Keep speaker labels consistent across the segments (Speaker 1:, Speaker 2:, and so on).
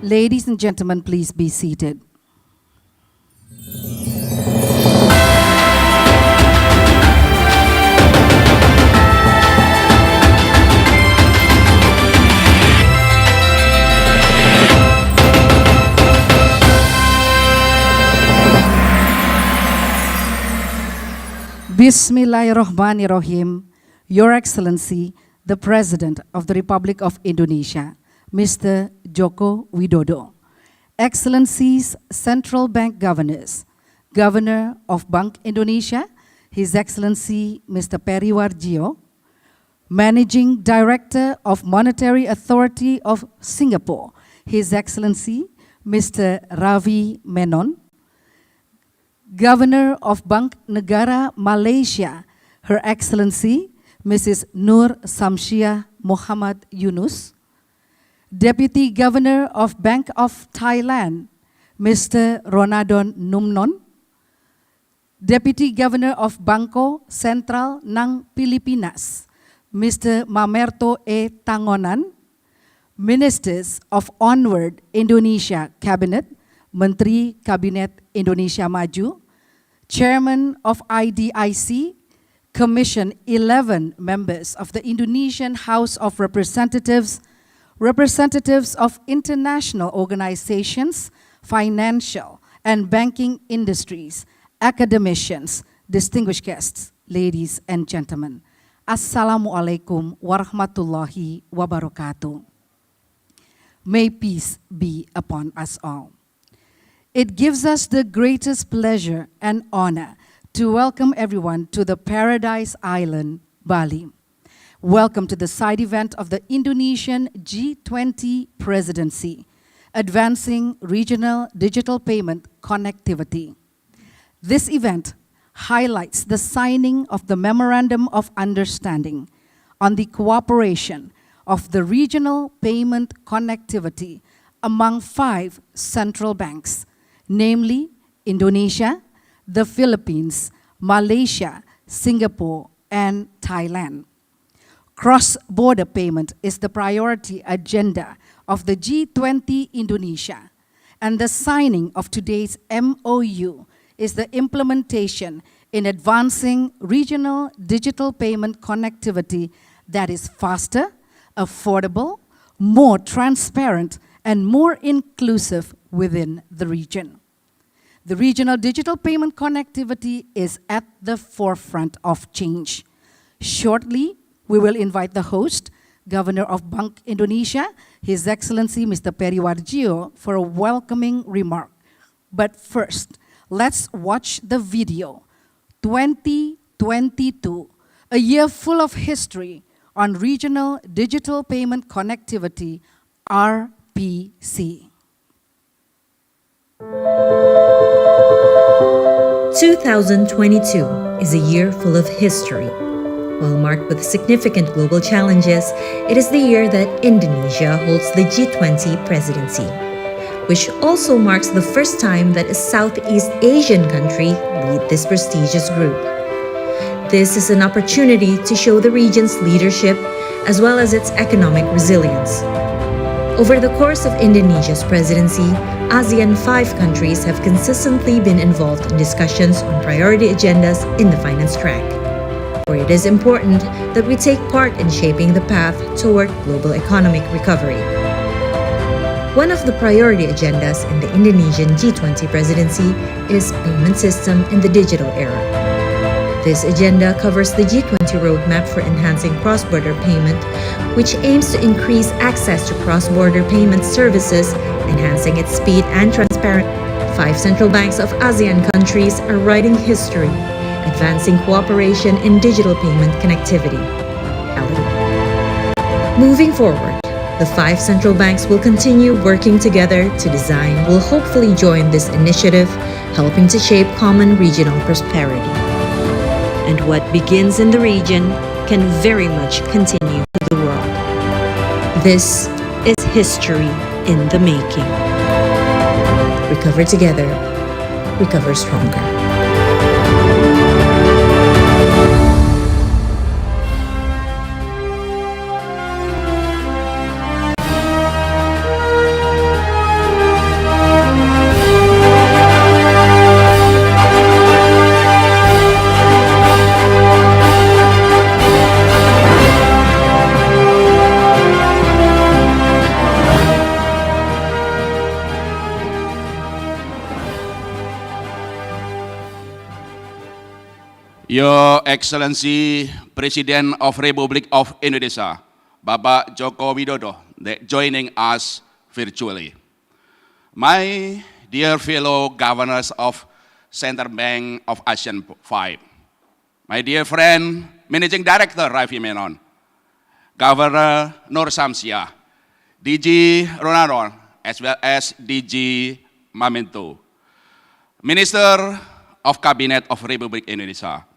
Speaker 1: Ladies and gentlemen, please be seated. Bismillahirrahmanirrahim. Your Excellency, the President of the Republic of Indonesia, Mr. Joko Widodo, Excellencies Central Bank Governors, Governor of Bank Indonesia, His Excellency Mr. Peri Warjio, Managing Director of Monetary Authority of Singapore, His Excellency Mr. Ravi Menon, Governor of Bank Negara Malaysia, Her Excellency Mrs. Nur Samsia Muhammad Yunus, Deputy Governor of Bank of Thailand, Mr. Ronadon Numnon, Deputy Governor of Banco Sentral ng Filipinas, Mr. Mamerto E. Tangonan, Ministers of Onward Indonesia Cabinet, Menteri Kabinet Indonesia Maju, Chairman of IDIC, Commission 11 members of the Indonesian House of Representatives, representatives of international organizations, financial and banking industries, academicians, distinguished guests, ladies and gentlemen. Assalamualaikum warahmatullahi wabarakatuh. May peace be upon us all. It gives us the greatest pleasure and honor to welcome everyone to the Paradise Island, Bali. Welcome to the side event of the Indonesian G20 Presidency, Advancing Regional Digital Payment Connectivity. This event highlights the signing of the Memorandum of Understanding on the cooperation of the regional payment connectivity among 5 central banks, namely Indonesia, the Philippines, Malaysia, Singapore, and Thailand. Cross-border payment is the priority agenda of the G20 Indonesia, and the signing of today's MOU is the implementation in advancing regional digital payment connectivity that is faster, affordable, more transparent, and more inclusive within the region. The regional digital payment connectivity is at the forefront of change. Shortly, we will invite the host, Governor of Bank Indonesia, His Excellency Mr. Peri Warjio, for a welcoming remark. But first, let's watch the video, 2022, a year full of history on regional digital payment connectivity, RPC.
Speaker 2: 2022 is a year full of history. While marked with significant global challenges, it is the year that Indonesia holds the G20 presidency, which also marks the first time that a Southeast Asian country leads this prestigious group. This is an opportunity to show the region's leadership as well as its economic resilience. Over the course of Indonesia's presidency, ASEAN 5 countries have consistently been involved in discussions on priority agendas in the finance track. For it is important that we take part in shaping the path toward global economic recovery. One of the priority agendas in the Indonesian G20 presidency is payment system in the digital era. This agenda covers the G20 roadmap for enhancing cross-border payment, which aims to increase access to cross-border payment services, enhancing its speed and transparency. 5 central banks of ASEAN countries are writing history, advancing cooperation in digital payment connectivity. Moving forward, the 5 central banks will continue working together to design, will hopefully join this initiative, helping to shape common regional prosperity. And what begins in the region can very much continue to the world. This is history in the making. Recover together, recover stronger.
Speaker 3: Your Excellency President of Republic of Indonesia, Bapak Joko Widodo, that joining us virtually. My dear fellow governors of Central Bank of ASEAN 5, my dear friend, Managing Director Raffi Menon, Governor Nur Samsia, DG Ronaldo, as well as DG Mamento, Minister of Cabinet of Republic Indonesia,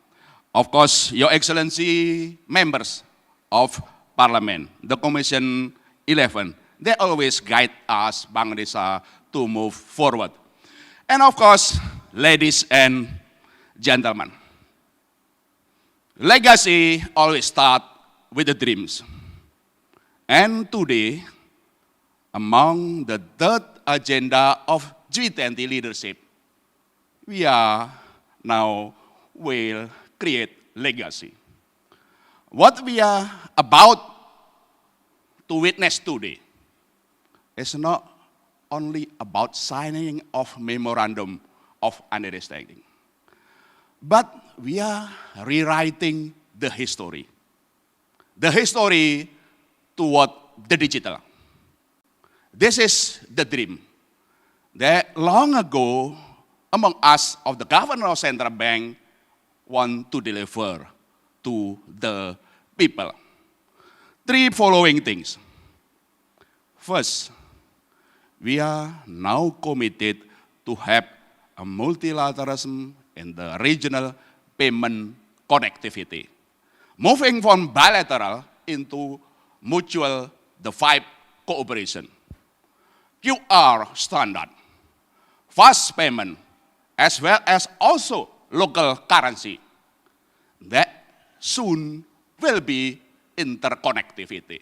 Speaker 3: of course, Your Excellency, members of Parliament, the Commission 11, they always guide us, Bank Indonesia, to move forward. And of course, ladies and gentlemen, legacy always starts with the dreams. And today, among the third agenda of G20 leadership, we are now will create legacy. What we are about to witness today is not only about signing of Memorandum of Understanding, but we are rewriting the history toward the digital. This is the dream that long ago among us of the governor of Central Bank want to deliver to the people. Three following things. First, we are now committed to have a multilateralism in the regional payment connectivity, moving from bilateral into mutual, the 5 cooperation, QR standard, fast payment, as well as also local currency that soon will be interconnectivity.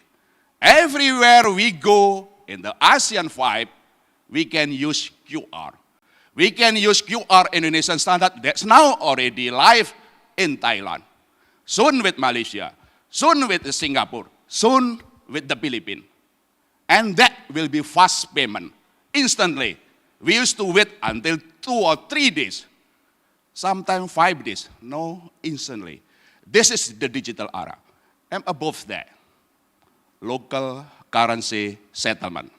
Speaker 3: Everywhere we go in the ASEAN 5, we can use QR. We can use QR Indonesian standard that's now already live in Thailand, soon with Malaysia, soon with Singapore, soon with the Philippines. And that will be fast payment, instantly. We used to wait until 2 or 3 days, sometimes 5 days, no, instantly. This is the digital era. And above that, local currency settlement.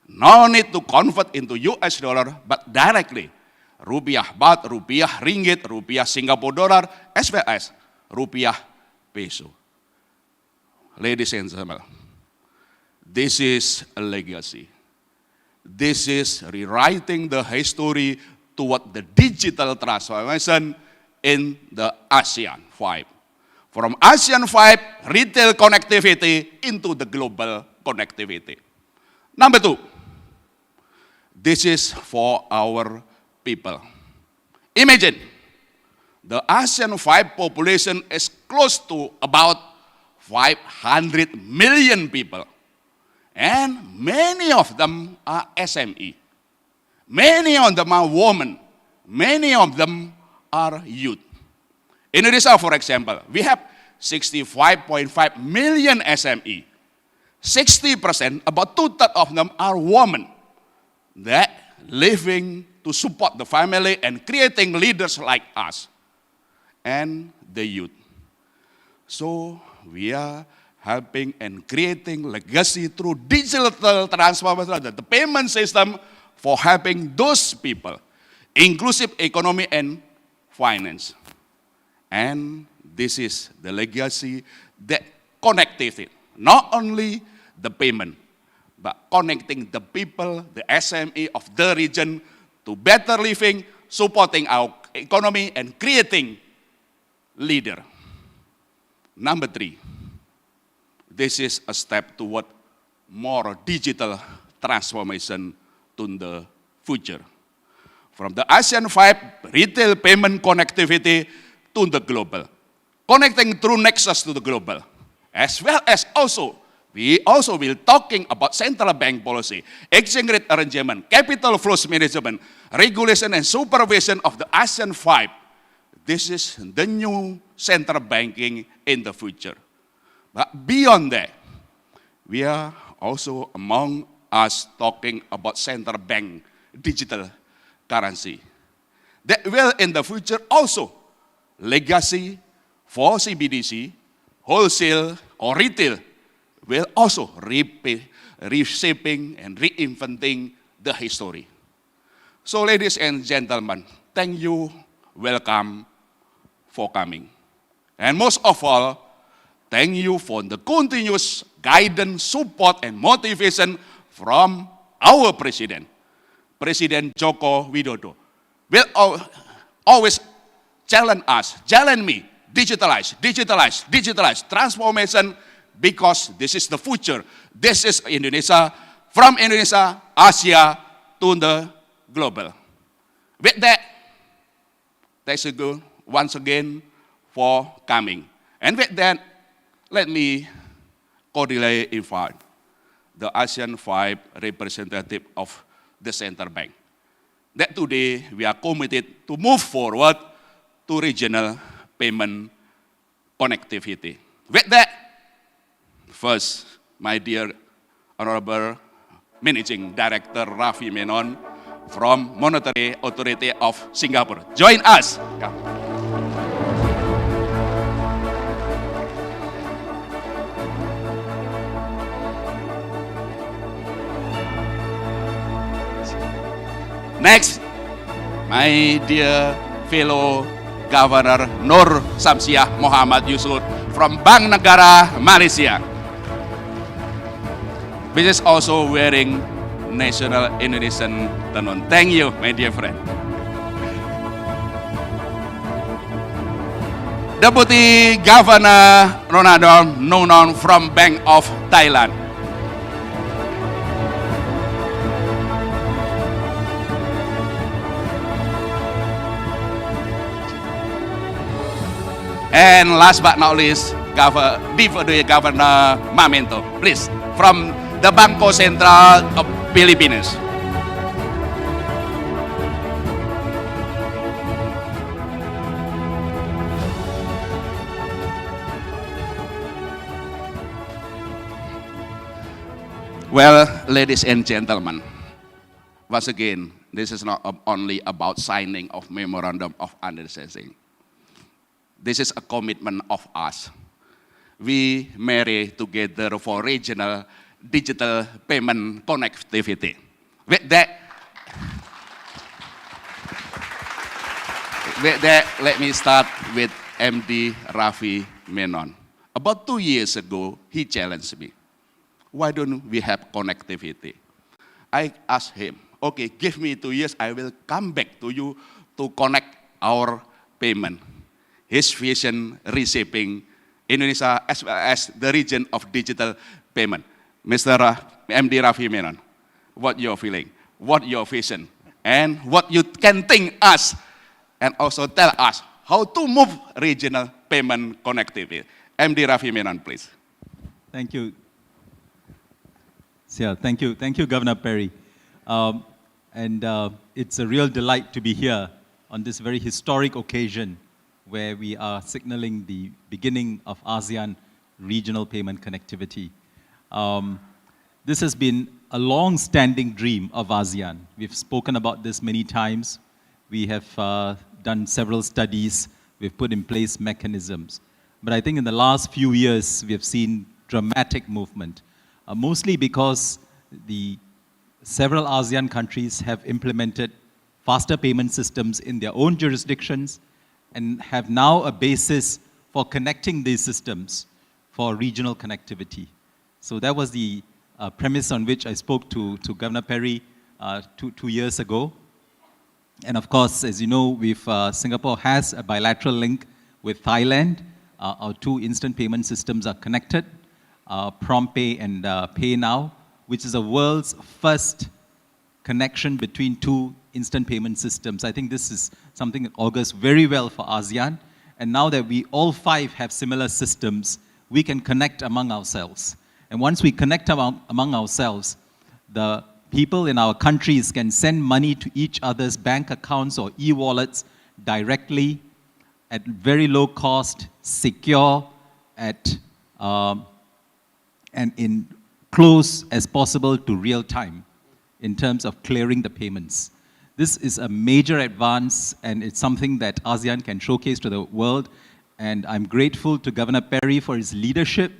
Speaker 3: No need to convert into US dollar, but directly, rupiah baht, rupiah ringgit, rupiah Singapore dollar, as well as rupiah peso. Ladies and gentlemen, this is a legacy. This is rewriting the history toward the digital transformation in the ASEAN 5. From ASEAN 5 retail connectivity into the global connectivity. Number 2, this is for our people. Imagine, the ASEAN 5 population is close to about 500 million people. And many of them are SME. Many of them are women. Many of them are youth. In Indonesia, for example, we have 65.5 million SME. 60%, about 2/3 of them are women that living to support the family and creating leaders like us and the youth. So we are helping and creating legacy through digital transformation, the payment system for helping those people, inclusive economy and finance. And this is the legacy that connected it, not only the payment, but connecting the people, the SME of the region to better living, supporting our economy and creating leader. Number 3, this is a step toward more digital transformation to the future. From the ASEAN 5 retail payment connectivity to the global, connecting through nexus to the global, as well as also, we also will talking about central bank policy, exchange rate arrangement, capital flows management, regulation and supervision of the ASEAN 5. This is the new central banking in the future. But beyond that, we are also among us talking about central bank digital currency that will in the future also legacy for CBDC, wholesale or retail, will also reshaping and reinventing the history. So ladies and gentlemen, thank you, welcome for coming. And most of all, thank you for the continuous guidance, support, and motivation from our President, President Joko Widodo. Will always challenge us, challenge me, digitalize, digitalize, digitalize, transformation, because this is the future. This is Indonesia, from Indonesia, Asia, to the global. With that, thanks again, once again, for coming. And with that, let me cordially invite the ASEAN 5 representative of the central bank, that today we are committed to move forward to regional payment connectivity. With that, first, my dear Honorable Managing Director Raffi Menon from Monetary Authority of Singapore. Join us. Next, my dear fellow Governor Nur Samsiah Muhammad Yusuf from Bank Negara, Malaysia. Which is also wearing National Indonesian tenun. Thank you, my dear friend. Deputy Governor Ronaldo Nunon from Bank of Thailand. And last but not least, Deputy Governor Mamento, please, from the Bangko Sentral of Philippines. Well, ladies and gentlemen, once again, this is not only about signing of Memorandum of Understanding. This is a commitment of us. We marry together for regional digital payment connectivity. With that, let me start with MD Raffi Menon. About 2 years ago, he challenged me. Why don't we have connectivity? I asked him, okay, give me 2 years, I will come back to you to connect our payment. His vision reshaping Indonesia as well as the region of digital payment. Mr. MD Raffi Menon, what your feeling, what your vision, and what you can think us, and also tell us how to move regional payment connectivity. MD Raffi Menon, please.
Speaker 4: Thank you. Yeah, thank you, Governor Perry. It's a real delight to be here on this very historic occasion where we are signaling the beginning of ASEAN regional payment connectivity. This has been a long-standing dream of ASEAN. We've spoken about this many times. We have done several studies. We've put in place mechanisms. But I think in the last few years, we have seen dramatic movement, mostly because the several ASEAN countries have implemented faster payment systems in their own jurisdictions and have now a basis for connecting these systems for regional connectivity. So that was the premise on which I spoke to Governor Perry two years ago. And of course, as you know, Singapore has a bilateral link with Thailand. Our two instant payment systems are connected, PromptPay and PayNow, which is the world's first connection between two instant payment systems. I think this is something that augurs very well for ASEAN. And now that we all five have similar systems, we can connect among ourselves. And once we connect among ourselves, the people in our countries can send money to each other's bank accounts or e-wallets directly at very low cost, secure, and in close as possible to real time in terms of clearing the payments. This is a major advance, and it's something that ASEAN can showcase to the world. And I'm grateful to Governor Perry for his leadership,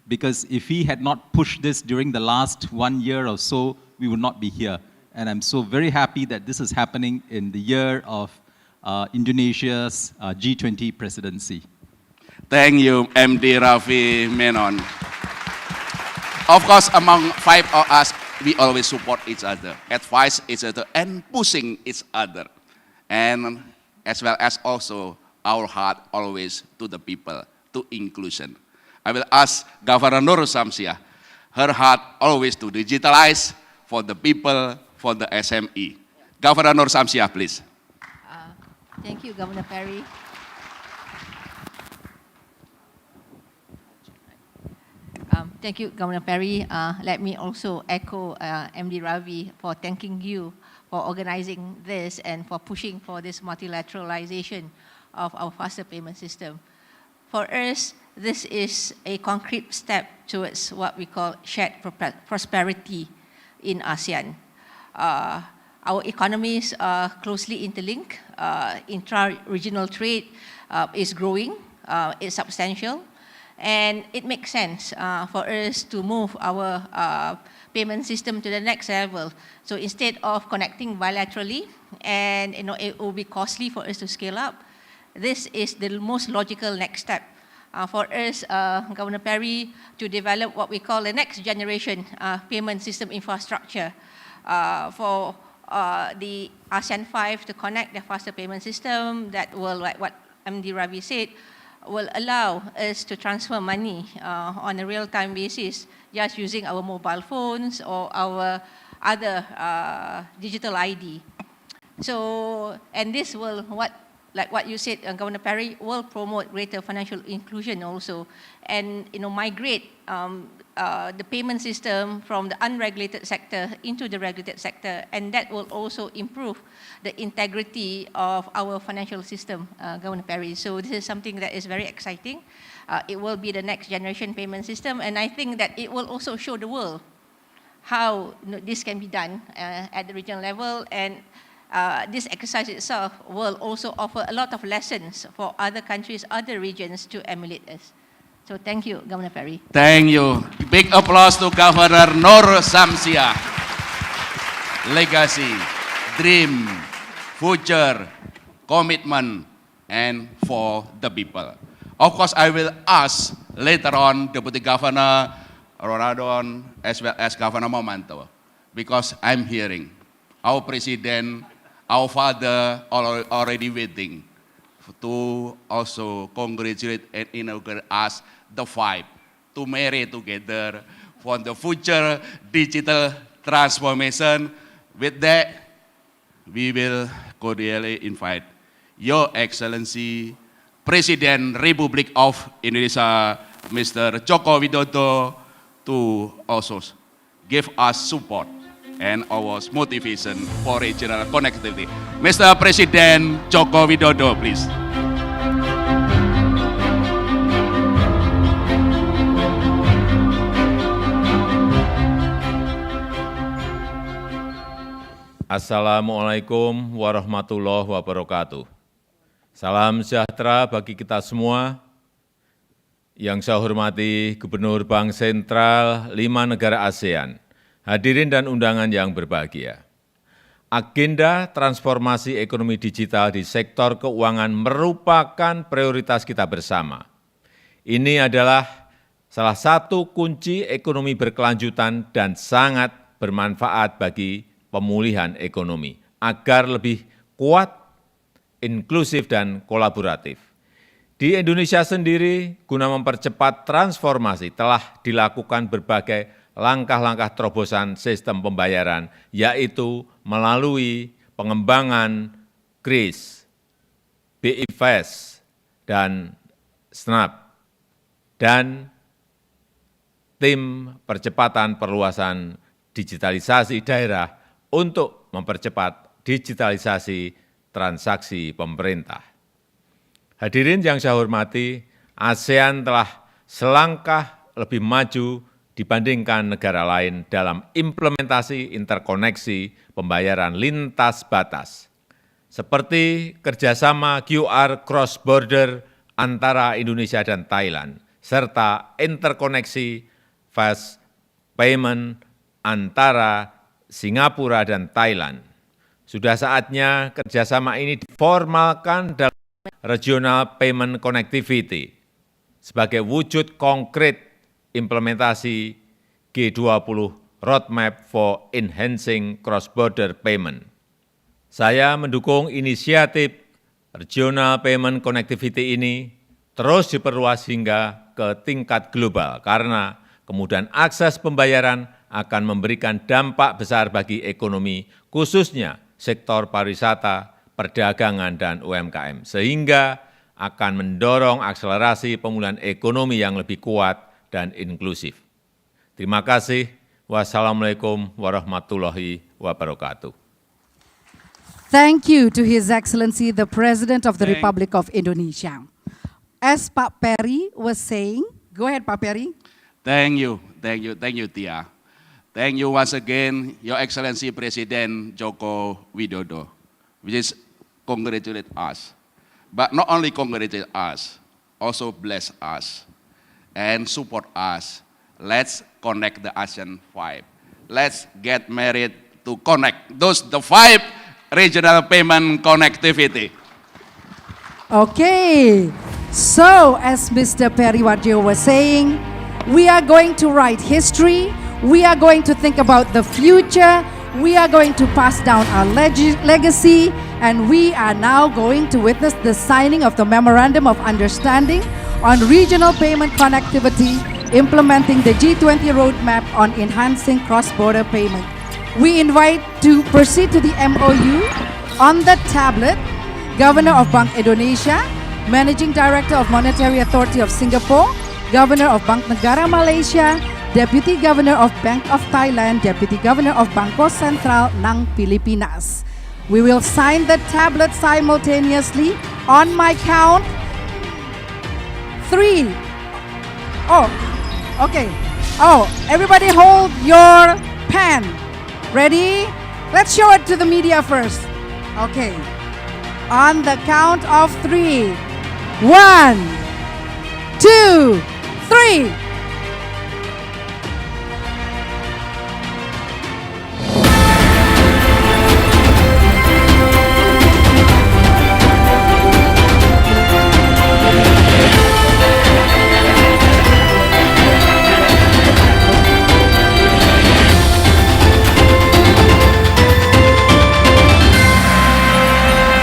Speaker 4: because if he had not pushed this during the last 1 year or so, we would not be here. And I'm so very happy that this is happening in the year of Indonesia's G20 presidency.
Speaker 3: Thank you, MD Rafi Menon. Of course, among 5 of us, we always support each other, advise each other, and pushing each other. And as well as also our heart always to the people, to inclusion. I will ask Governor Nur Samsiah, her heart always to digitalize for the people, for the SME. Governor Nur Samsiah, please.
Speaker 5: Thank you, Governor Perry. Thank you, Governor Perry. Let me also echo MD Ravi for thanking you for organizing this and for pushing for this multilateralization of our faster payment system. For us, this is a concrete step towards what we call shared prosperity in ASEAN. Our economies are closely interlinked. Intra-regional trade is growing, it's substantial. And it makes sense for us to move our payment system to the next level. So instead of connecting bilaterally, and it will be costly for us to scale up, this is the most logical next step for us, Governor Perry, to develop what we call the next generation payment system infrastructure for the ASEAN 5 to connect the faster payment system that will, like what MD Ravi said, will allow us to transfer money on a real-time basis just using our mobile phones or our other digital ID. So, and this will, like what you said, Governor Perry, will promote greater financial inclusion also, and migrate the payment system from the unregulated sector into the regulated sector, and that will also improve the integrity of our financial system, Governor Perry. So this is something that is very exciting. It will be the next generation payment system, and I think that it will also show the world how this can be done at the regional level, and this exercise itself will also offer a lot of lessons for other countries, other regions to emulate us. So thank you, Governor Perry.
Speaker 3: Thank you. Big applause to Governor Nur Samsiah. Legacy, dream, future, commitment, and for the people. Of course, I will ask later on Deputy Governor Ronaldon as well as Governor Momanto, because I'm hearing our President, our father already waiting to also congratulate and inaugurate us, the 5, to marry together for the future digital transformation. With that, we will cordially invite Your Excellency, President Republic of Indonesia, Mr. Joko Widodo, to also give us support and our motivation for regional connectivity. Mr. President Joko Widodo, please.
Speaker 6: Assalamualaikum warahmatullahi wabarakatuh. Salam sejahtera bagi kita semua. Yang saya hormati Gubernur Bank Sentral 5 negara ASEAN, hadirin dan undangan yang berbahagia. Agenda transformasi ekonomi digital di sektor keuangan merupakan prioritas kita bersama. Ini adalah salah satu kunci ekonomi berkelanjutan dan sangat bermanfaat bagi pemulihan ekonomi agar lebih kuat, inklusif, dan kolaboratif. Di Indonesia sendiri, guna mempercepat transformasi, telah dilakukan berbagai langkah-langkah terobosan sistem pembayaran, yaitu melalui pengembangan KRIS, BI Fast, dan SNAP, dan tim percepatan perluasan digitalisasi daerah untuk mempercepat digitalisasi transaksi pemerintah. Hadirin yang saya hormati, ASEAN telah selangkah lebih maju dibandingkan negara lain dalam implementasi interkoneksi pembayaran lintas batas, seperti kerjasama QR cross-border antara Indonesia dan Thailand, serta interkoneksi fast payment antara Singapura dan Thailand. Sudah saatnya kerjasama ini diformalkan dalam Regional Payment Connectivity sebagai wujud konkret implementasi G20 Roadmap for Enhancing Cross-Border Payment. Saya mendukung inisiatif Regional Payment Connectivity ini terus diperluas hingga ke tingkat global karena kemudahan akses pembayaran akan memberikan dampak besar bagi ekonomi, khususnya sektor pariwisata, perdagangan, dan UMKM, sehingga akan mendorong akselerasi pemulihan ekonomi yang lebih kuat dan inklusif. Terima kasih. Wassalamualaikum warahmatullahi wabarakatuh.
Speaker 1: Thank you to His Excellency, the President of the Republic of Indonesia. As Pak Perry was saying, go ahead, Pak Perry.
Speaker 3: Thank you, Tia. Thank you once again, Your Excellency President Joko Widodo, which is congratulate us. But not only congratulate us, also bless us and support us. Let's connect the ASEAN 5. Let's get married to connect the 5 regional payment connectivity.
Speaker 1: Okay, so as Mr. Perry Warjio was saying, we are going to write history, we are going to think about the future, we are going to pass down our legacy, and we are now going to witness the signing of the Memorandum of Understanding on regional payment connectivity, implementing the G20 roadmap on enhancing cross-border payment. We invite to proceed to the MOU on the tablet, Governor of Bank Indonesia, Managing Director of Monetary Authority of Singapore, Governor of Bank Negara Malaysia, Deputy Governor of Bank of Thailand, Deputy Governor of Bangko Sentral ng Filipinas. We will sign the tablet simultaneously on my count. 3. Oh, okay. Oh, everybody hold your pen. Ready? Let's show it to the media first. Okay. On the count of 3. 1, 2, 3.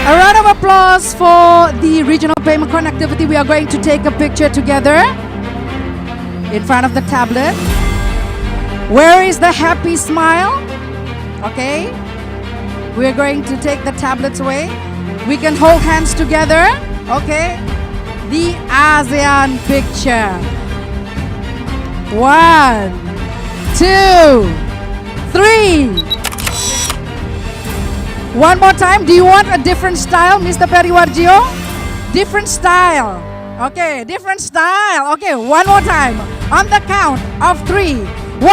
Speaker 1: A round of applause for the regional payment connectivity. We are going to take a picture together in front of the tablet. Where is the happy smile? Okay. We're going to take the tablets away. We can hold hands together. Okay. The ASEAN picture. 1, 2, 3. One more time. Do you want a different style, Mr. Perry Warjio? Different style. Okay, different style. Okay, one more time. On the count of 3. 1,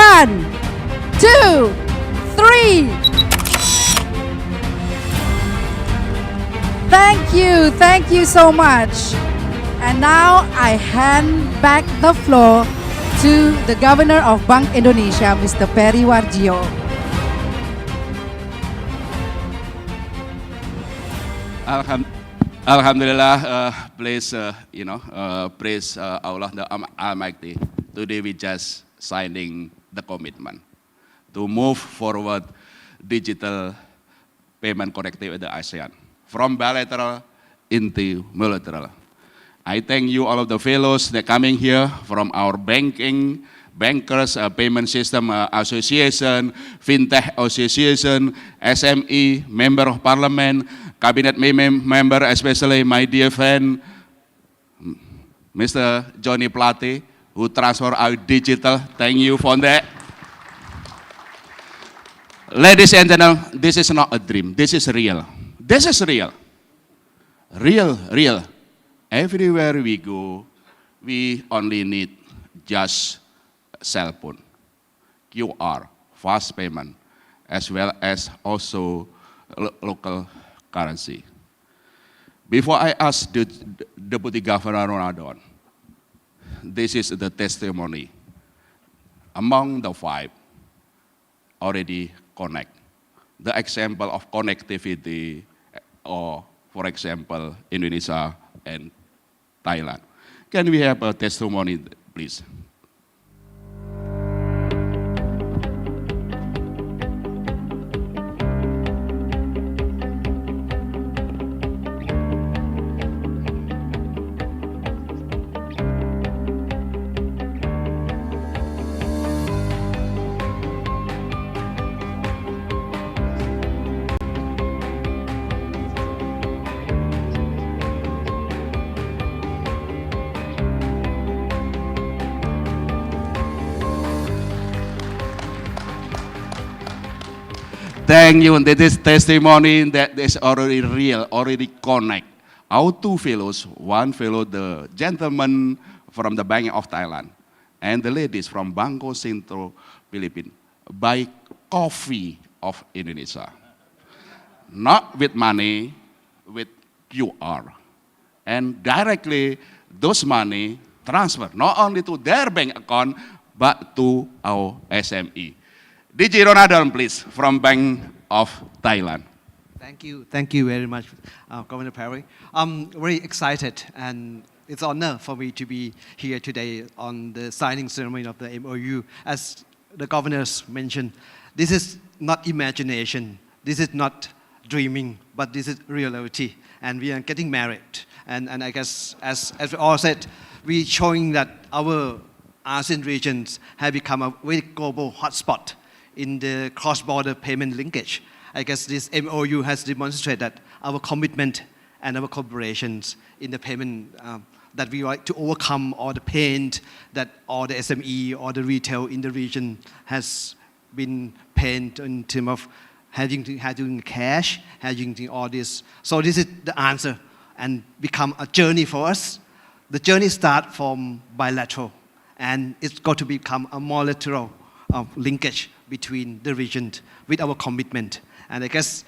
Speaker 1: 2, 3. Thank you so much. And now I hand back the floor to the Governor of Bank Indonesia, Mr. Perry Warjio.
Speaker 3: Alhamdulillah, praise Allah the Almighty. Today we just signing the commitment to move forward digital payment connectivity with the ASEAN from bilateral into multilateral. I thank you all of the fellows that coming here from our bankers, payment system association, fintech association, SME, member of parliament, cabinet member, especially my dear friend, Mr. Johnny Plate, who transfer our digital. Thank you for that. Ladies and gentlemen, this is not a dream. This is real. This is real. Real. Everywhere we go, we only need just cell phone. QR, fast payment, as well as also local currency. Before I ask the Deputy Governor Ronaldon, this is the testimony. Among the 5 already connect. The example of connectivity, or for example, Indonesia and Thailand. Can we have a testimony, please? Thank you. This is testimony that is already real, already connect. Our 2 fellows, one fellow, the gentleman from the Bank of Thailand, and the ladies from Bangko Sentral, Philippines, buy coffee of Indonesia. Not with money, with QR. And directly, those money transfer, not only to their bank account, but to our SME. DJ Ronaldon, please, from Bank of Thailand.
Speaker 7: Thank you very much, Governor Perry. I'm very excited, and it's an honor for me to be here today on the signing ceremony of the MOU. As the governors mentioned, this is not imagination, this is not dreaming, but this is reality, and we are getting married. And I guess, as we all said, we're showing that our ASEAN regions have become a very global hotspot in the cross-border payment linkage. I guess this MOU has demonstrated that our commitment and our collaborations in the payment, that we like to overcome all the pain that all the SME or the retail in the region has been pain in terms of having cash, having all this. So this is the answer, and become a journey for us. The journey starts from bilateral, and it's got to become a multilateral linkage between the region with our commitment. And I guess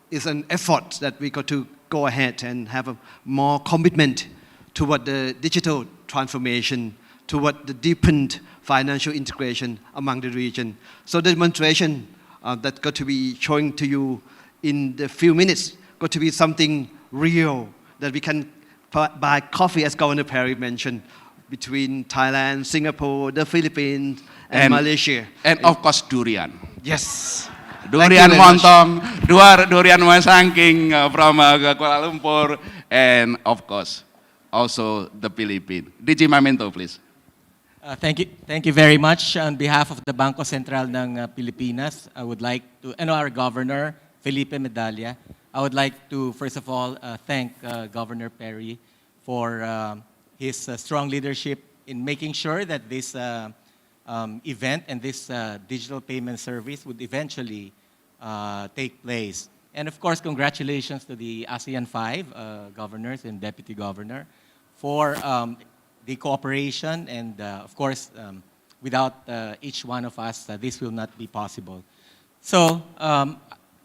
Speaker 7: it's an effort that we got to go ahead and have a more commitment toward the digital transformation, toward the deepened financial integration among the region. So the demonstration that got to be showing to you in the few minutes got to be something real, that we can buy coffee, as Governor Perry mentioned, between Thailand, Singapore, the Philippines, and Malaysia.
Speaker 3: And of course, durian.
Speaker 7: Yes.
Speaker 3: Durian Montong, durian Masangking from Kuala Lumpur, and of course, also the Philippines. DJ Mamento, please.
Speaker 8: Thank you very much. On behalf of the Bangko Sentral ng Pilipinas, I would like to, and our Governor, Felipe Medalla, I would like to, first of all, thank Governor Perry for his strong leadership in making sure that this event and this digital payment service would eventually take place. And of course, congratulations to the ASEAN 5 governors and deputy governor for the cooperation, and of course, without each one of us, this will not be possible. So,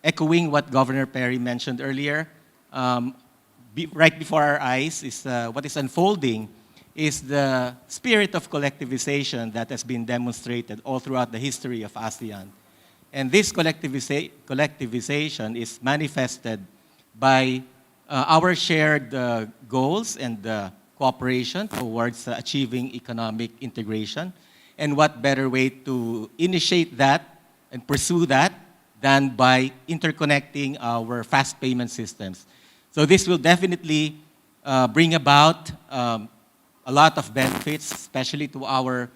Speaker 8: echoing what Governor Perry mentioned earlier, right before our eyes is what is unfolding is the spirit of collectivization that has been demonstrated all throughout the history of ASEAN. And this collectivization is manifested by our shared goals and cooperation towards achieving economic integration. And what better way to initiate that and pursue that than by interconnecting our fast payment systems. So this will definitely bring about a lot of benefits, especially to our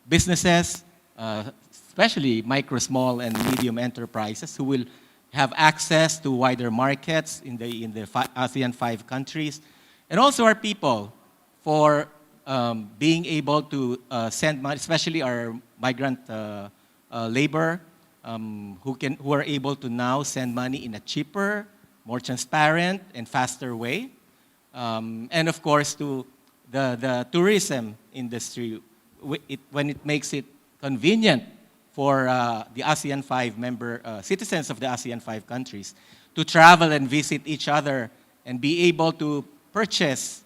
Speaker 8: businesses, especially micro, small, and medium enterprises who will have access to wider markets in the ASEAN 5 countries, and also our people for being able to send money, especially our migrant labor, who are able to now send money in a cheaper, more transparent, and faster way. And of course, to the tourism industry, when it makes it convenient for the ASEAN 5 member citizens of the ASEAN 5 countries to travel and visit each other and be able to purchase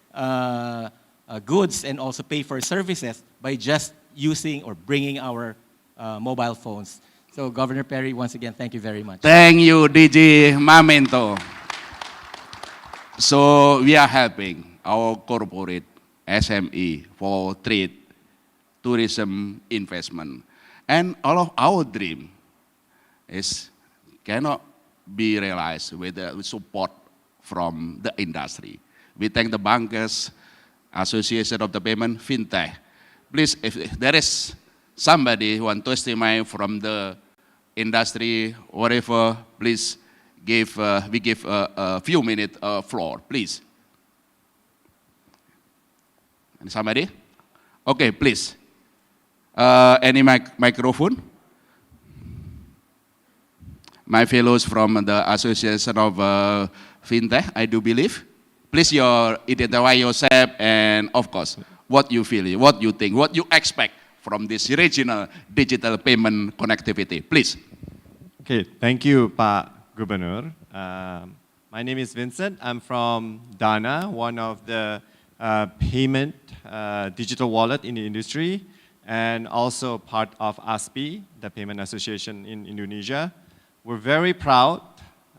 Speaker 8: goods and also pay for services by just using or bringing our mobile phones. So Governor Perry, once again, thank you very much.
Speaker 3: Thank you, DG Mamento. So we are helping our corporate SME for trade, tourism, investment. And all of our dream cannot be realized with support from the industry. We thank the Bankers Association of the Payment FinTech. Please, if there is somebody who wants to testify from the industry, whatever, please we give a few minutes floor, please. And somebody? Okay, please. Any microphone? My fellows from the Association of FinTech, I do believe. Please identify yourself and, of course, what you feel, what you think, what you expect from this regional digital payment connectivity. Please.
Speaker 9: Okay, thank you, Pak Gubernur. My name is Vincent. I'm from Dana, one of the payment digital wallet in the industry, and also part of ASPI, the Payment Association in Indonesia. We're very proud,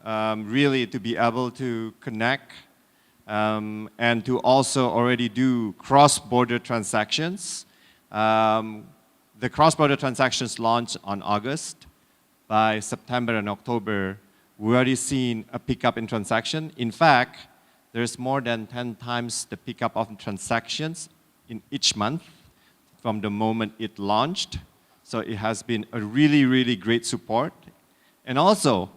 Speaker 9: really, to be able to connect and to also already do cross-border transactions. The cross-border transactions launched on August. By September and October, we already seen a pickup in transaction. In fact, there's more than 10 times the pickup of transactions in each month from the moment it launched. So it has been a really, really great support. And also,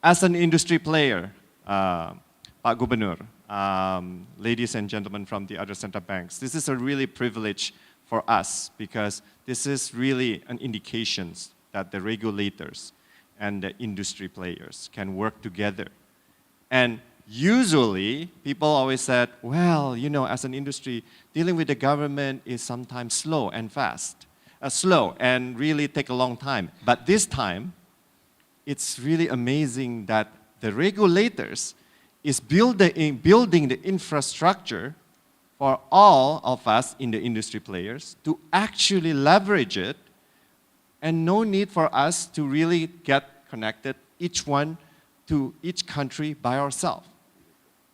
Speaker 9: as an industry player, Pak Gubernur, ladies and gentlemen from the other central banks, this is a really privilege for us because this is really an indication that the regulators and the industry players can work together. And usually, people always said, well, you know, as an industry, dealing with the government is sometimes slow and really take a long time. But this time, it's really amazing that the regulators is building the infrastructure for all of us in the industry players to actually leverage it, and no need for us to really get connected, each one to each country by ourselves.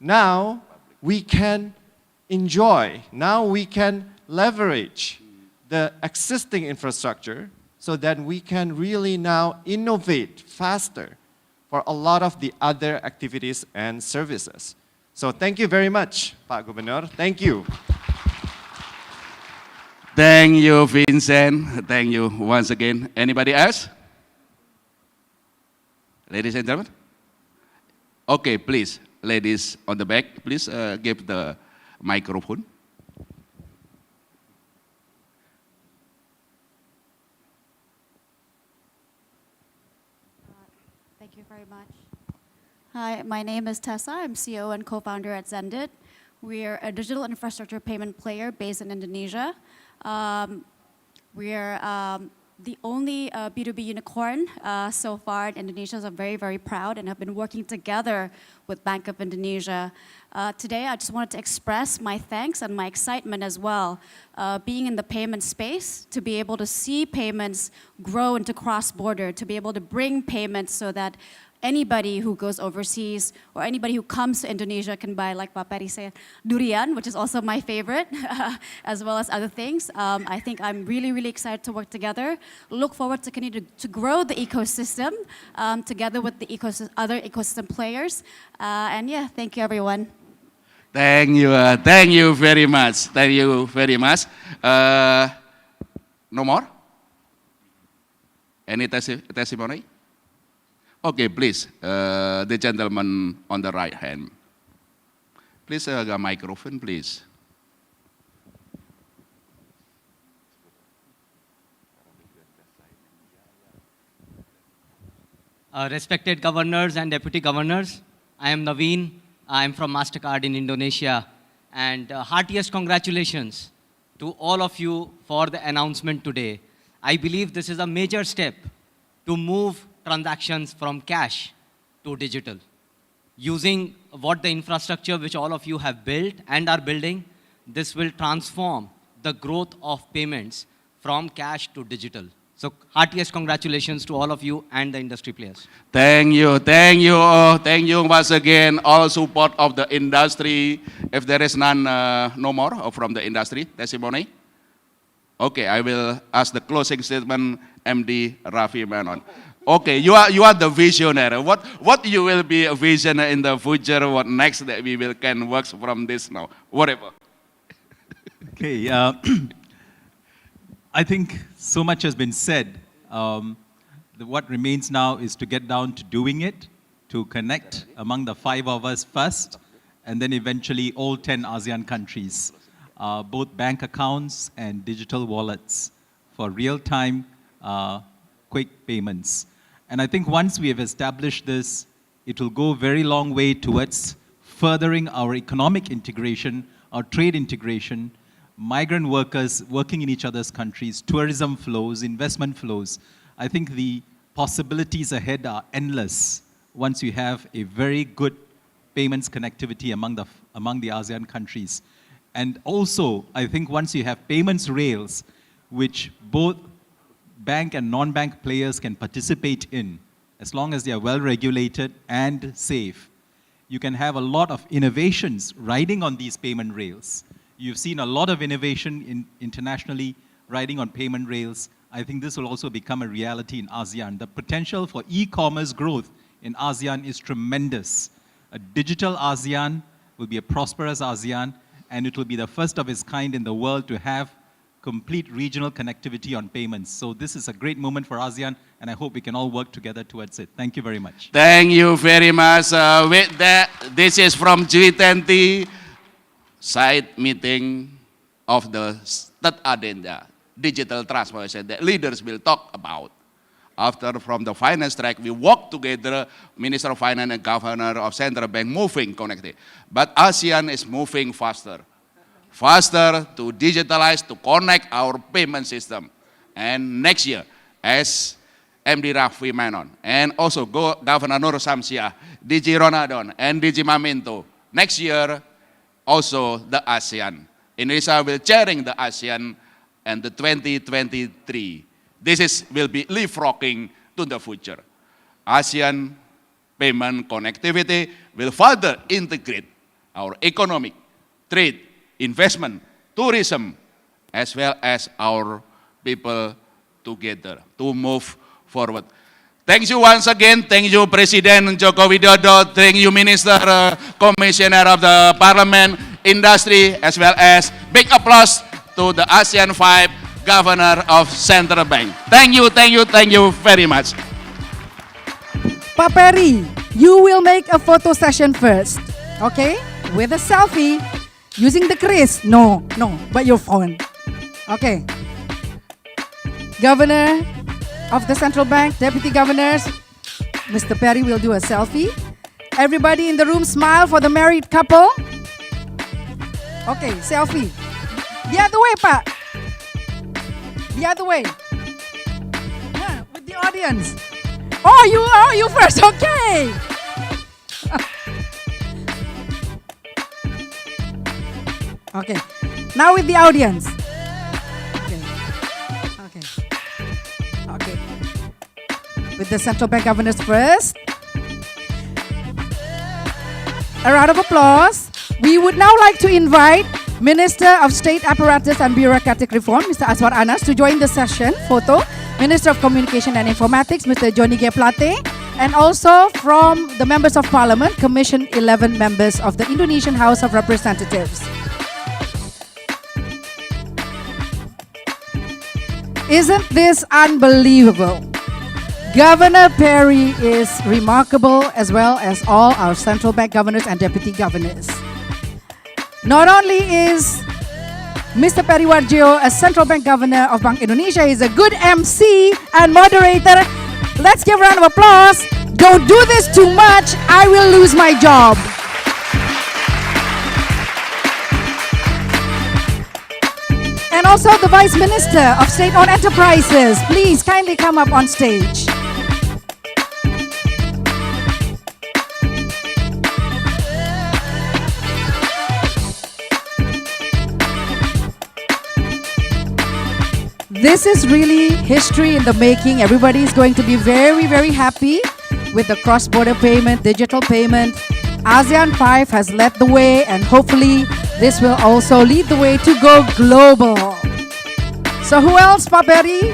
Speaker 9: Now we can enjoy, now we can leverage the existing infrastructure so that we can really now innovate faster for a lot of the other activities and services. So thank you very much, Pak Gubernur. Thank you.
Speaker 3: Thank you, Vincent. Thank you once again. Anybody else? Ladies and gentlemen? Okay, please, ladies on the back, please give the microphone.
Speaker 10: Thank you very much. Hi, my name is Tessa. I'm CEO and co-founder at Zendit. We're a digital infrastructure payment player based in Indonesia. We're the only B2B unicorn so far in Indonesia, so I'm very, very proud and have been working together with Bank of Indonesia. Today, I just wanted to express my thanks and my excitement as well, being in the payment space, to be able to see payments grow into cross-border, to be able to bring payments so that anybody who goes overseas or anybody who comes to Indonesia can buy, like Pak Perry said, durian, which is also my favorite, as well as other things. I think I'm really, really excited to work together. Look forward to continue to grow the ecosystem together with the other ecosystem players. And yeah, thank you, everyone.
Speaker 3: Thank you very much. Thank you very much. No more? Any testimony? Okay, please, the gentleman on the right hand. Please, the microphone, please.
Speaker 11: Respected governors and deputy governors, I am Naveen. I am from MasterCard in Indonesia. And heartiest congratulations to all of you for the announcement today. I believe this is a major step to move transactions from cash to digital. Using what the infrastructure which all of you have built and are building, this will transform the growth of payments from cash to digital. So heartiest congratulations to all of you and the industry players.
Speaker 3: Thank you once again. All support of the industry. If there is none, no more from the industry testimony. Okay, I will ask the closing statement, MD Rafi Menon. Okay, you are the visionary. What you will be a vision in the future? What next that we will can work from this now? Whatever.
Speaker 4: Okay, I think so much has been said. What remains now is to get down to doing it, to connect among the 5 of us first, and then eventually all 10 ASEAN countries, both bank accounts and digital wallets for real-time, quick payments. And I think once we have established this, it will go a very long way towards furthering our economic integration, our trade integration, migrant workers working in each other's countries, tourism flows, investment flows. I think the possibilities ahead are endless once you have a very good payments connectivity among the ASEAN countries. And also, I think once you have payments rails, which both bank and non-bank players can participate in, as long as they are well regulated and safe, you can have a lot of innovations riding on these payment rails. You've seen a lot of innovation internationally riding on payment rails. I think this will also become a reality in ASEAN. The potential for e-commerce growth in ASEAN is tremendous. A digital ASEAN will be a prosperous ASEAN, and it will be the first of its kind in the world to have complete regional connectivity on payments. So this is a great moment for ASEAN, and I hope we can all work together towards it. Thank you very much.
Speaker 3: Thank you very much. With that, this is from G20 side meeting of the third agenda, digital transformation that leaders will talk about. After from the finance track, we work together, Minister of Finance and Governor of Central Bank moving connected. But ASEAN is moving faster to digitalize, to connect our payment system. And next year, as MD Rafi Menon, and also Governor Nur Samsiah, DG Ronadon, and DG Maminto, next year, also the ASEAN. Indonesia will chairing the ASEAN and the 2023. This will be leapfrogging to the future. ASEAN payment connectivity will further integrate our economic, trade, investment, tourism, as well as our people together to move forward. Thank you once again. Thank you, President Joko Widodo. Thank you, Minister, Commissioner of the Parliament, Industry, as well as big applause to the ASEAN 5 Governor of Central Bank. Thank you very much.
Speaker 1: Pak Perry, you will make a photo session first, okay? With a selfie, using the kris. No, but your phone. Okay. Governor of the Central Bank, Deputy Governors, Mr. Perry will do a selfie. Everybody in the room smile for the married couple. Okay, selfie. The other way, Pak. The other way. Yeah, with the audience. Oh, you first. Okay. Okay. Now with the audience. Okay. With the Central Bank Governors first. A round of applause. We would now like to invite Minister of State Apparatus and Bureaucratic Reform, Mr. Aswar Anas, to join the session. Photo. Minister of Communication and Informatics, Mr. Johnny G. Plate. And also from the Members of Parliament, Commission 11 members of the Indonesian House of Representatives. Isn't this unbelievable? Governor Perry is remarkable, as well as all our central bank governors and deputy governors. Not only is Mr. Perry Warjio a central bank governor of Bank Indonesia, he's a good MC and moderator. Let's give a round of applause. Don't do this too much, I will lose my job. And also the Vice Minister of State-Owned Enterprises. Please kindly come up on stage. This is really history in the making. Everybody is going to be very, very happy with the cross-border payment, digital payment. ASEAN 5 has led the way, and hopefully this will also lead the way to go global. So who else, Pak Peri?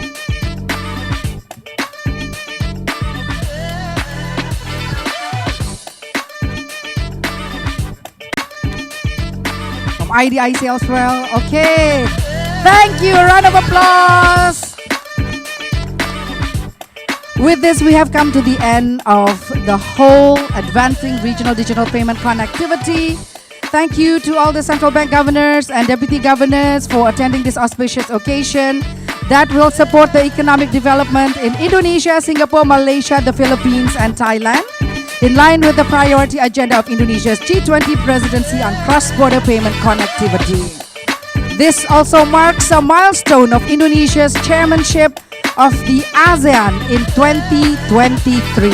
Speaker 1: From IDIC as well. Okay. Thank you. A round of applause. With this, we have come to the end of the whole Advancing Regional Digital Payment Connectivity. Thank you to all the central bank governors and deputy governors for attending this auspicious occasion that will support the economic development in Indonesia, Singapore, Malaysia, the Philippines, and Thailand, in line with the priority agenda of Indonesia's G20 presidency on cross-border payment connectivity. This also marks a milestone of Indonesia's chairmanship of the ASEAN in 2023.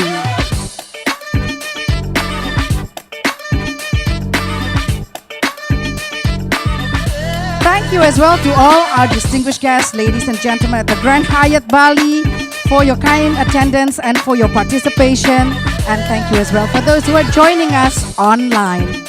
Speaker 1: Thank you as well to all our distinguished guests, ladies and gentlemen, at the Grand Hyatt Bali for your kind attendance and for your participation. And thank you as well for those who are joining us online.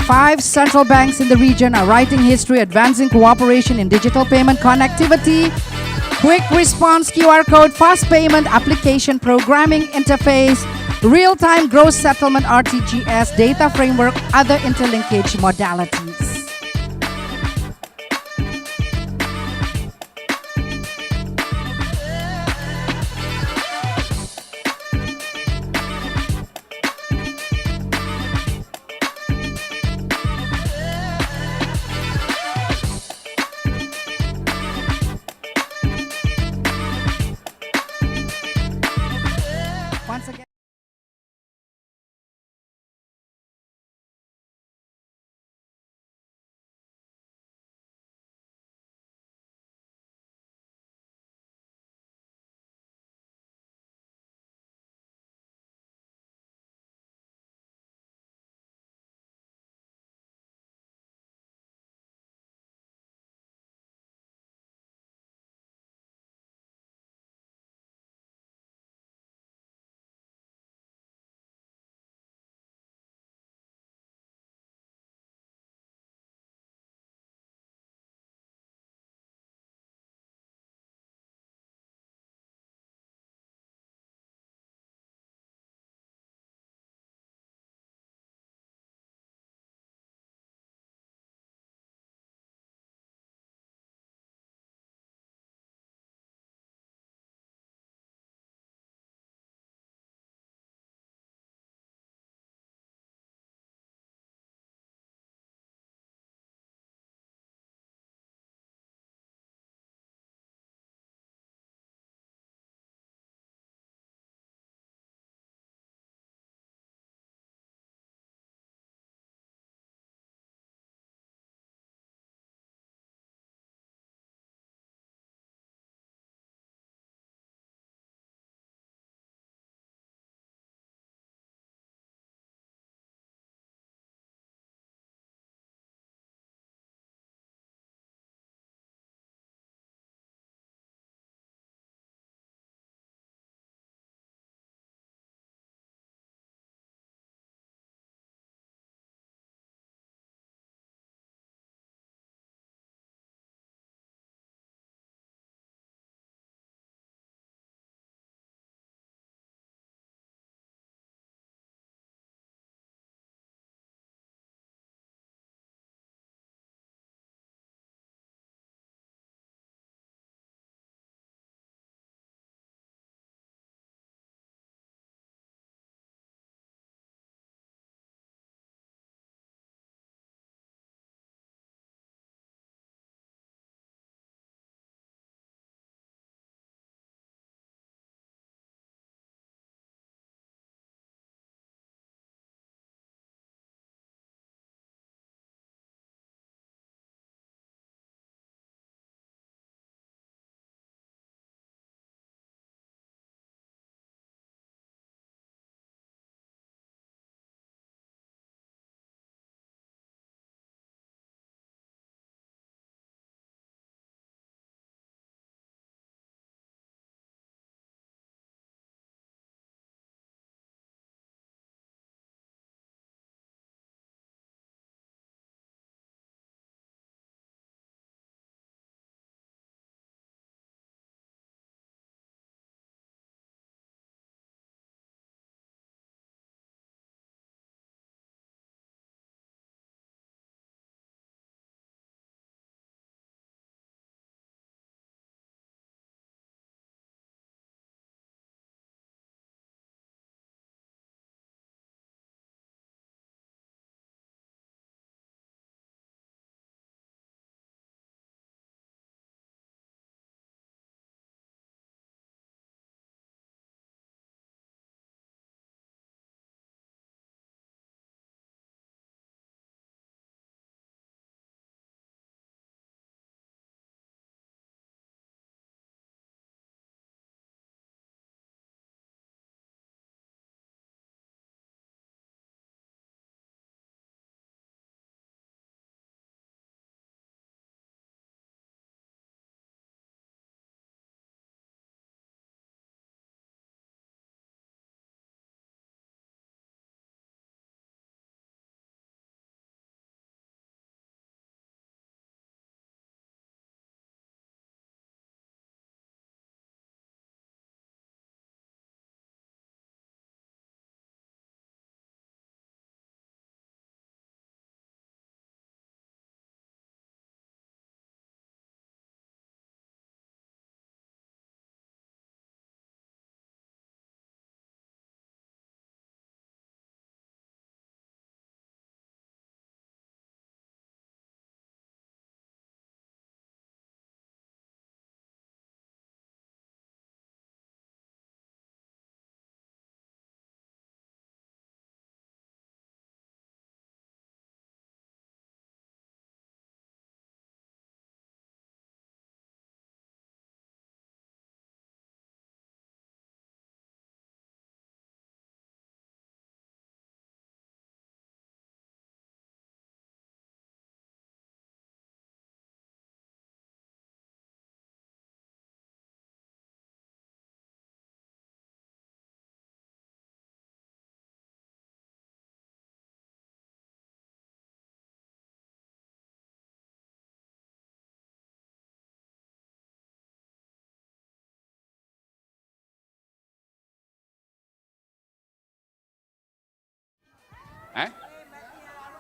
Speaker 1: Five central banks in the region are writing history, advancing cooperation in digital payment connectivity, quick response QR code, fast payment application programming interface, real-time gross settlement RTGS, data framework, other interlinkage modalities. Once again.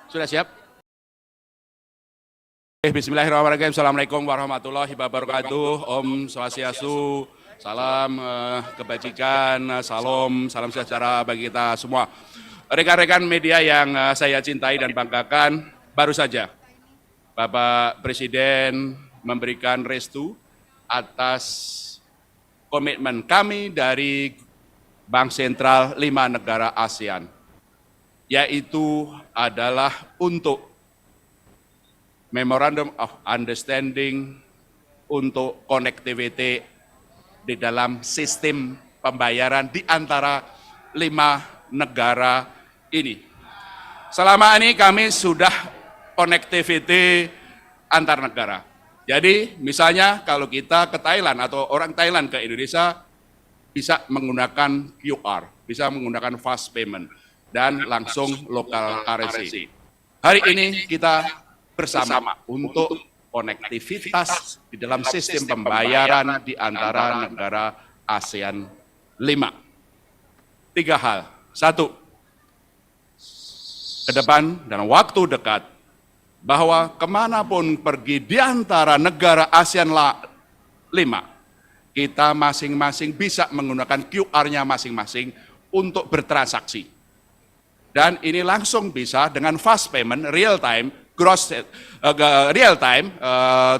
Speaker 3: Sudah siap? Bismillahirrahmanirrahim. Assalamualaikum warahmatullahi wabarakatuh. Om Swastiastu. Salam kebajikan, salam sejahtera bagi kita semua. Rekan-rekan media yang saya cintai dan banggakan, baru saja Bapak Presiden memberikan restu atas komitmen kami dari Bank Sentral 5 negara ASEAN, yaitu adalah untuk Memorandum of Understanding untuk konektivitas di dalam sistem pembayaran di antara 5 negara ini. Selama ini kami sudah konektivitas antar negara. Jadi misalnya kalau kita ke Thailand atau orang Thailand ke Indonesia bisa menggunakan QR, bisa menggunakan fast payment dan langsung local currency. Hari ini kita bersama untuk konektivitas di dalam sistem pembayaran di antara negara ASEAN 5. 3 hal. 1, ke depan dan waktu dekat, bahwa kemanapun pergi di antara negara ASEAN 5, kita masing-masing bisa menggunakan QR-nya masing-masing untuk bertransaksi. Dan ini langsung bisa dengan fast payment, real time, real time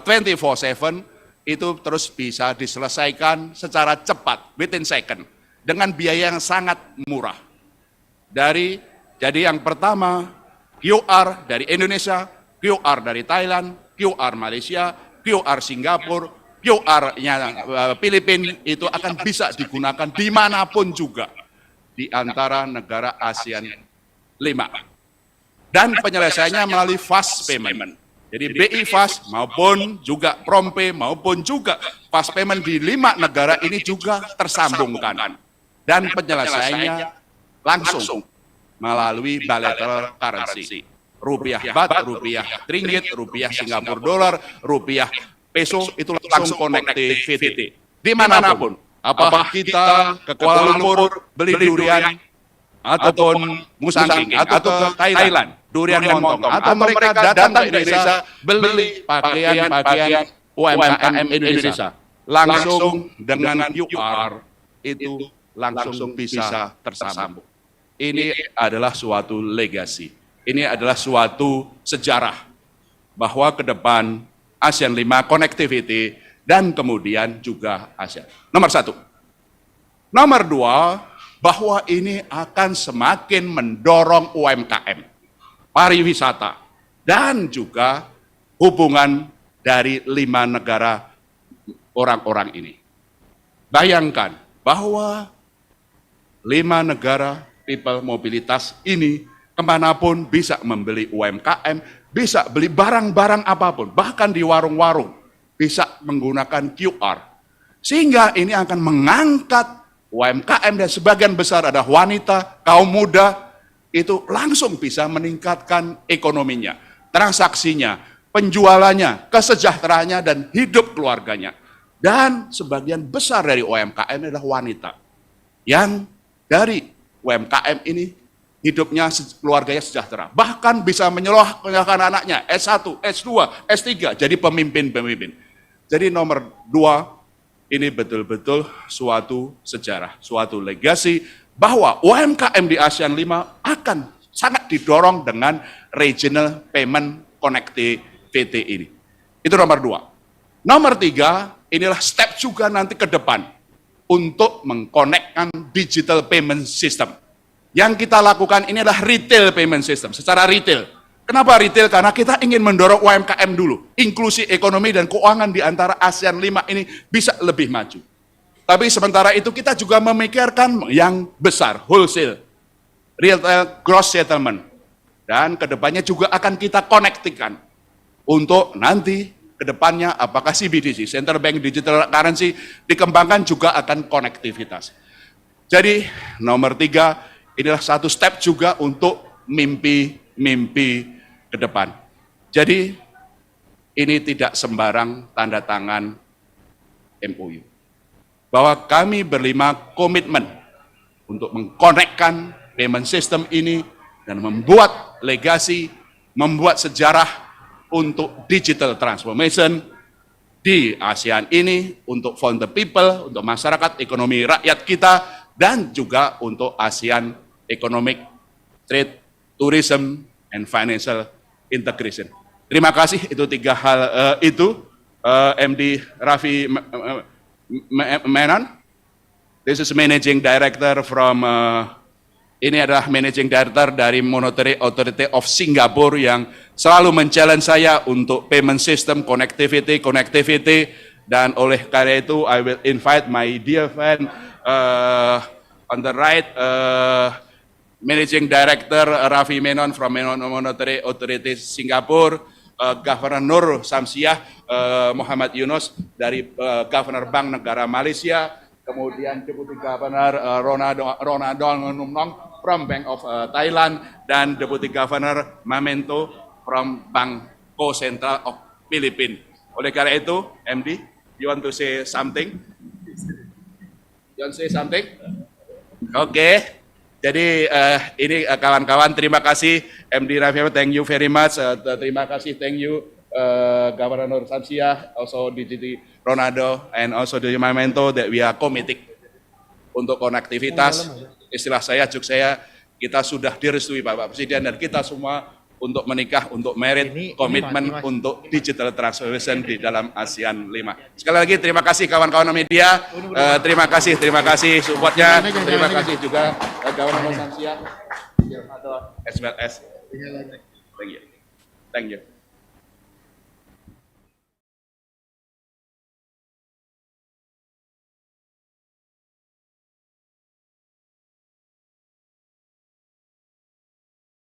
Speaker 3: 24/7 itu terus bisa diselesaikan secara cepat within second dengan biaya yang sangat murah. Jadi yang pertama QR dari Indonesia, QR dari Thailand, QR Malaysia, QR Singapura, QR-nya Filipina itu akan bisa digunakan dimanapun juga di antara negara ASEAN 5. Dan penyelesaiannya melalui fast payment. Jadi BI Fast maupun juga Prompe maupun juga fast payment di 5 negara ini juga tersambungkan. Dan penyelesaiannya langsung melalui bilateral currency. Rupiah baht, rupiah ringgit, rupiah Singapura dolar, rupiah peso itu langsung connectivity. Dimanapun. Apakah kita ke Kuala Lumpur beli durian ataupun musangking atau ke Thailand durian montong, atau mereka datang ke Indonesia beli pakaian UMKM Indonesia langsung dengan QR itu langsung bisa tersambung. Ini adalah suatu legasi, ini adalah suatu sejarah bahwa ke depan ASEAN 5 connectivity dan kemudian juga ASEAN. Nomor 1. Nomor 2, bahwa ini akan semakin mendorong UMKM, pariwisata, dan juga hubungan dari 5 negara orang-orang ini. Bayangkan bahwa 5 negara people mobilitas ini kemanapun bisa membeli UMKM, bisa beli barang-barang apapun, bahkan di warung-warung bisa menggunakan QR. Sehingga ini akan mengangkat UMKM dan sebagian besar ada wanita, kaum muda, itu langsung bisa meningkatkan ekonominya, transaksinya, penjualannya, kesejahteraannya, dan hidup keluarganya. Dan sebagian besar dari UMKM adalah wanita, yang dari UMKM ini hidupnya keluarganya sejahtera. Bahkan bisa menyekolahkan anaknya S1, S2, S3, jadi pemimpin-pemimpin. Jadi nomor 2, ini betul-betul suatu sejarah, suatu legasi bahwa UMKM di ASEAN 5 akan sangat didorong dengan regional payment connectivity ini. Itu nomor 2. Nomor 3, inilah step juga nanti ke depan untuk mengkonekkan digital payment system. Yang kita lakukan ini adalah retail payment system, secara retail. Kenapa retail? Karena kita ingin mendorong UMKM dulu. Inklusi ekonomi dan keuangan di antara ASEAN 5 ini bisa lebih maju. Tapi sementara itu kita juga memikirkan yang besar, wholesale, retail gross settlement. Dan kedepannya juga akan kita konektikan untuk nanti kedepannya apakah CBDC, Central Bank Digital Currency, dikembangkan juga akan konektivitas. Jadi nomor 3, inilah satu step juga untuk mimpi ke depan. Jadi ini tidak sembarang tanda tangan MOU. Bahwa kami berlima komitmen untuk mengkonekkan payment system ini dan membuat legasi, membuat sejarah untuk digital transformation di ASEAN ini, untuk for the people, untuk masyarakat, ekonomi rakyat kita, dan juga untuk ASEAN economic, trade, tourism, and financial integration. Terima kasih, itu 3 hal itu. MD Raffi Menon, this is Managing Director from, ini adalah Managing Director dari Monetary Authority of Singapore yang selalu men-challenge saya untuk payment system, connectivity, dan oleh karena itu, I will invite my dear friend on the right, Managing Director Raffi Menon from Monetary Authority Singapore, Governor Nur Samsiah Muhammad Yunus dari Governor Bank Negara Malaysia, kemudian Deputy Governor Ronaldo Numnong from Bank of Thailand, dan Deputy Governor Mamento from Bangko Sentral of Filipina. Oleh karena itu, MD, you want to say something? You want to say something? Oke. Jadi ini kawan-kawan, terima kasih MD Raffi, thank you very much. Terima kasih, thank you Governor Nur Samsiah, also DGT Ronaldo, and also the Memento that we are committed untuk konektivitas. Istilah saya, juk saya, kita sudah direstui Bapak Presiden dan kita semua untuk menikah, untuk merit, komitmen untuk digital transformation di dalam ASEAN 5. Sekali lagi terima kasih kawan-kawan media, terima kasih supportnya, terima kasih juga kawan-kawan Samsiah, as well as, thank you.